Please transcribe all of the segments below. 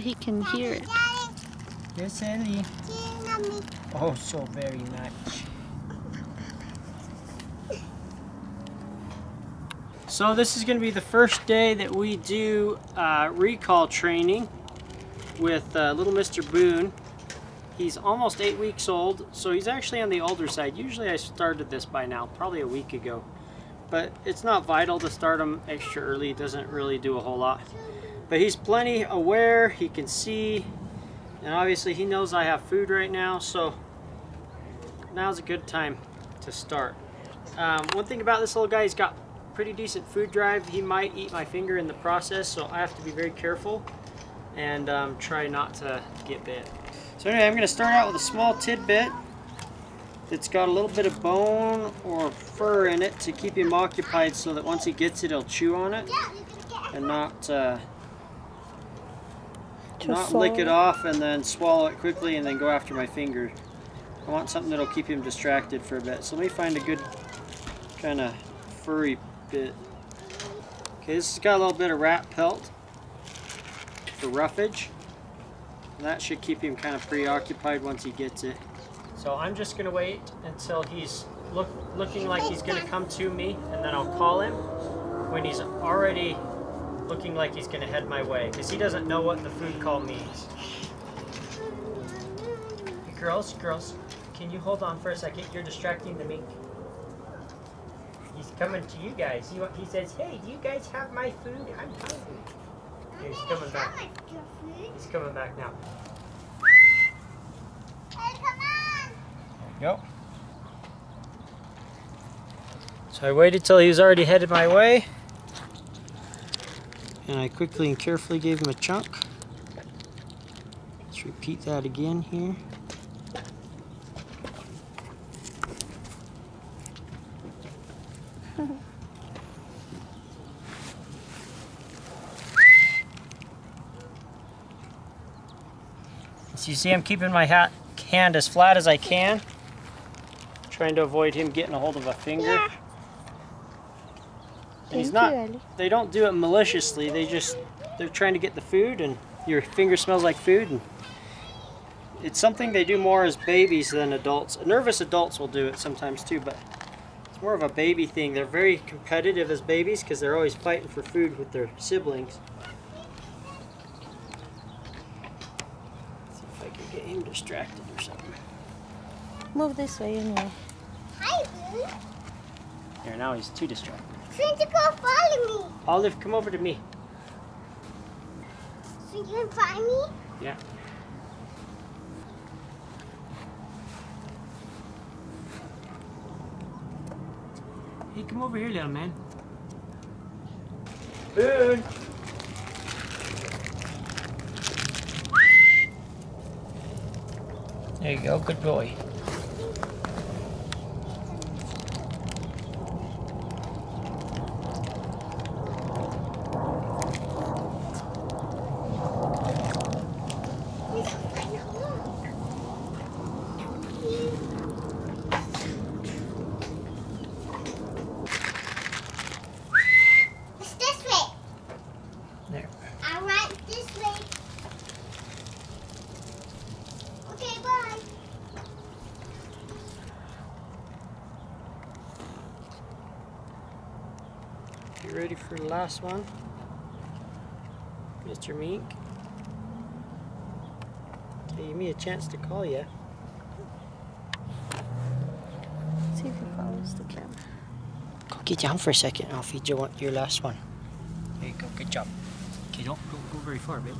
he can hear it. Yes, Ellie. Oh, so very much. So this is going to be the first day that we do recall training with little Mr. Boon. He's almost 8 weeks old, so he's actually on the older side. Usually I started this by now, probably a week ago. But it's not vital to start him extra early. It doesn't really do a whole lot. But he's plenty aware, he can see, and obviously he knows I have food right now, so now's a good time to start. One thing about this little guy, he's got pretty decent food drive. He might eat my finger in the process, so I have to be very careful and try not to get bit. So anyway, I'm going to start out with a small tidbit that's got a little bit of bone or fur in it to keep him occupied, so that once he gets it, he'll chew on it and not lick it off and then swallow it quickly and then go after my finger. I want something that'll keep him distracted for a bit. So let me find a good kind of furry bit. Okay, this has got a little bit of rat pelt for roughage. And that should keep him kind of preoccupied once he gets it. So I'm just going to wait until he's looking like he's going to come to me, and then I'll call him when he's already looking like he's going to head my way, because he doesn't know what the food call means. Hey, girls, can you hold on for a second? You're distracting the mink. He's coming to you guys. He says, hey, do you guys have my food? I'm hungry. Okay, he's coming back. He's coming back now. Hey, come on! There you go. So I waited till he was already headed my way, and I quickly and carefully gave him a chunk. Let's repeat that again here. So you see I'm keeping my hand as flat as I can, trying to avoid him getting a hold of a finger. Yeah. And they don't do it maliciously, they're trying to get the food, and your finger smells like food. And it's something they do more as babies than adults. Nervous adults will do it sometimes too, but it's more of a baby thing. They're very competitive as babies because they're always fighting for food with their siblings. Get him distracted or something. Move this way anyway. Hi, Boon. There, now he's too distracted. Trying to go follow me. Olive, come over to me. So you can find me? Yeah. Hey, come over here, little man. Boon! There you go, good boy. It's this way. There. I went this way. Okay, bye. You ready for the last one? Mr. Mink? Give me a chance to call you. See if he follows the camera. Go get down for a second and I'll feed you your last one. There you go, good job. Okay, don't go very far, babe.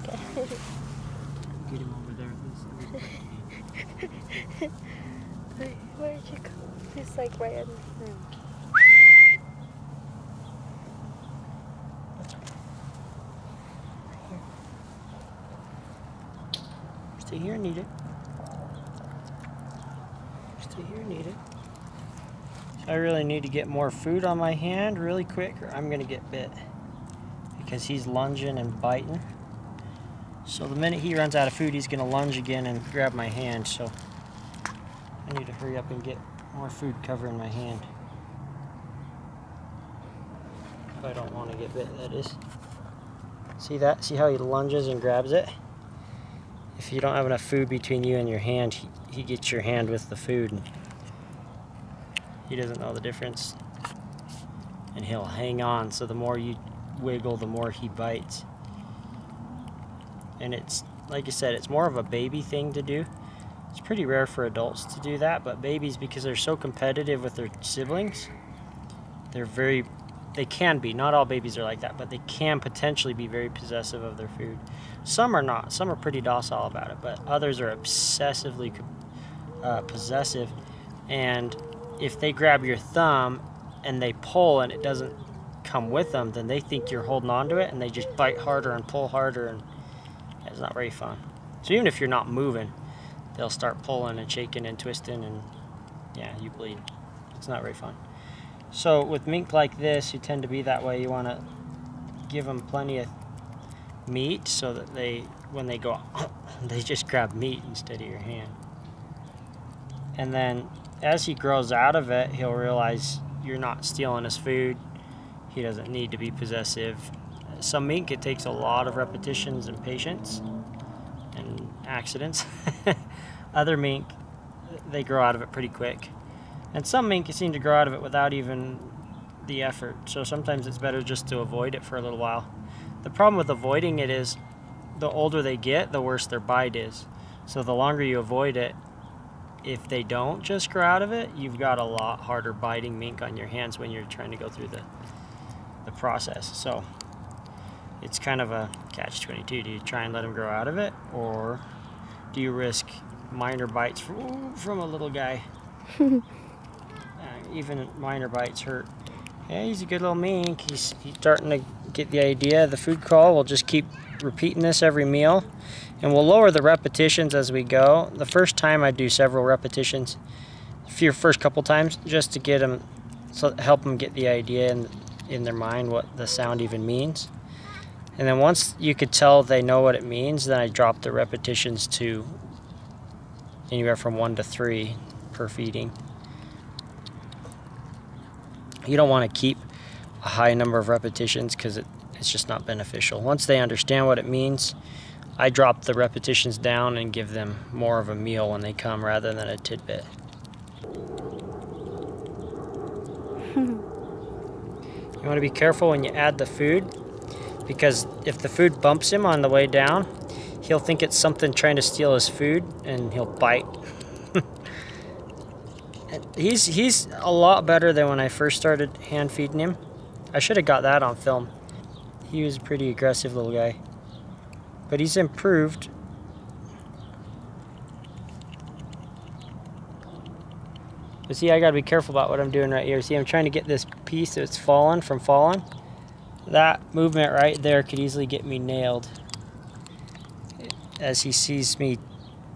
Okay. Get him over there. Where'd you go? He's like right in the room. Stay here and eat it. Stay here and eat it. So I really need to get more food on my hand really quick or I'm gonna get bit. Because he's lunging and biting. So the minute he runs out of food, he's gonna lunge again and grab my hand. So I need to hurry up and get more food covering my hand. If I don't want to get bit, that is. See that? See how he lunges and grabs it? If you don't have enough food between you and your hand, he gets your hand with the food. And he doesn't know the difference. And he'll hang on, so the more you wiggle, the more he bites. And it's, like I said, it's more of a baby thing to do. It's pretty rare for adults to do that, but babies, because they're so competitive with their siblings, they can be, not all babies are like that, but they can potentially be very possessive of their food. Some are not, some are pretty docile about it, but others are obsessively possessive. And if they grab your thumb and they pull and it doesn't come with them, then they think you're holding on to it and they just bite harder and pull harder, and it's not very fun. So even if you're not moving, they'll start pulling and shaking and twisting, and yeah, you bleed. It's not very fun. So with mink like this, who tend to be that way, you want to give them plenty of meat so that when they go, they just grab meat instead of your hand. And then as he grows out of it, he'll realize you're not stealing his food. He doesn't need to be possessive. Some mink, it takes a lot of repetitions and patience and accidents. Other mink, they grow out of it pretty quick. And some mink seem to grow out of it without even the effort. So sometimes it's better just to avoid it for a little while. The problem with avoiding it is the older they get, the worse their bite is. So the longer you avoid it, if they don't just grow out of it, you've got a lot harder biting mink on your hands when you're trying to go through the process. So it's kind of a catch-22. Do you try and let them grow out of it, or do you risk minor bites from a little guy? Even minor bites hurt. Yeah, he's a good little mink. He's starting to get the idea of the food call. We'll just keep repeating this every meal, and we'll lower the repetitions as we go. The first time I do several repetitions, your first couple times, just to get them, so help them get the idea in their mind what the sound even means. And then once you could tell they know what it means, then I drop the repetitions to anywhere from 1 to 3 per feeding. You don't want to keep a high number of repetitions because it's just not beneficial. Once they understand what it means, I drop the repetitions down and give them more of a meal when they come rather than a tidbit. You want to be careful when you add the food, because if the food bumps him on the way down, he'll think it's something trying to steal his food and he'll bite. He's a lot better than when I first started hand feeding him. I should have got that on film. He was a pretty aggressive little guy, but he's improved. But see, I gotta be careful about what I'm doing right here. See, I'm trying to get this piece that's fallen from falling. That movement right there could easily get me nailed. As he sees me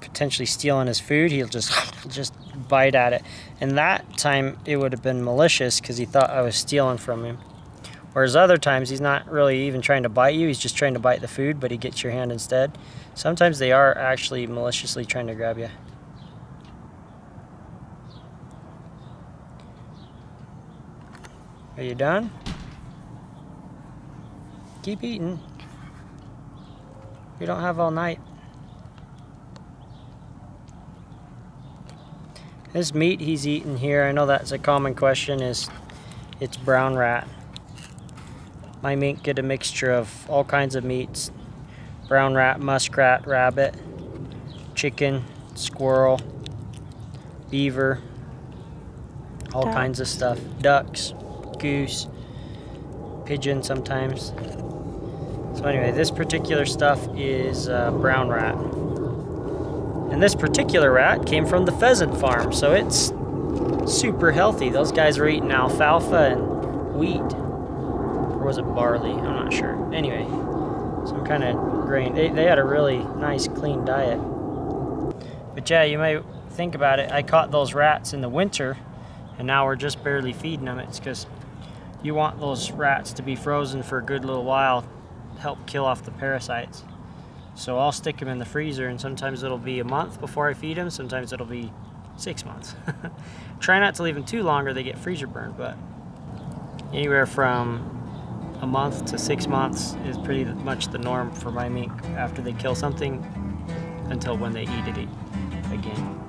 potentially stealing his food, he'll just bite at it. And that time it would have been malicious because he thought I was stealing from him. Whereas other times he's not really even trying to bite you, he's just trying to bite the food, but he gets your hand instead. Sometimes they are actually maliciously trying to grab you. Are you done? Keep eating. We don't have all night. This meat he's eating here, I know that's a common question, it's brown rat. My mink get a mixture of all kinds of meats. Brown rat, muskrat, rabbit, chicken, squirrel, beaver, all kinds of stuff. Ducks, goose, pigeon sometimes. So anyway, this particular stuff is brown rat. And this particular rat came from the pheasant farm, so it's super healthy. Those guys are eating alfalfa and wheat. Or was it barley? I'm not sure. Anyway, some kind of grain. They had a really nice, clean diet. But yeah, you may think about it. I caught those rats in the winter, and now we're just barely feeding them. It's because you want those rats to be frozen for a good little while, help kill off the parasites. So I'll stick them in the freezer, and sometimes it'll be a month before I feed them, sometimes it'll be 6 months. Try not to leave them too long or they get freezer burned, but anywhere from a month to 6 months is pretty much the norm for my mink after they kill something until when they eat it again.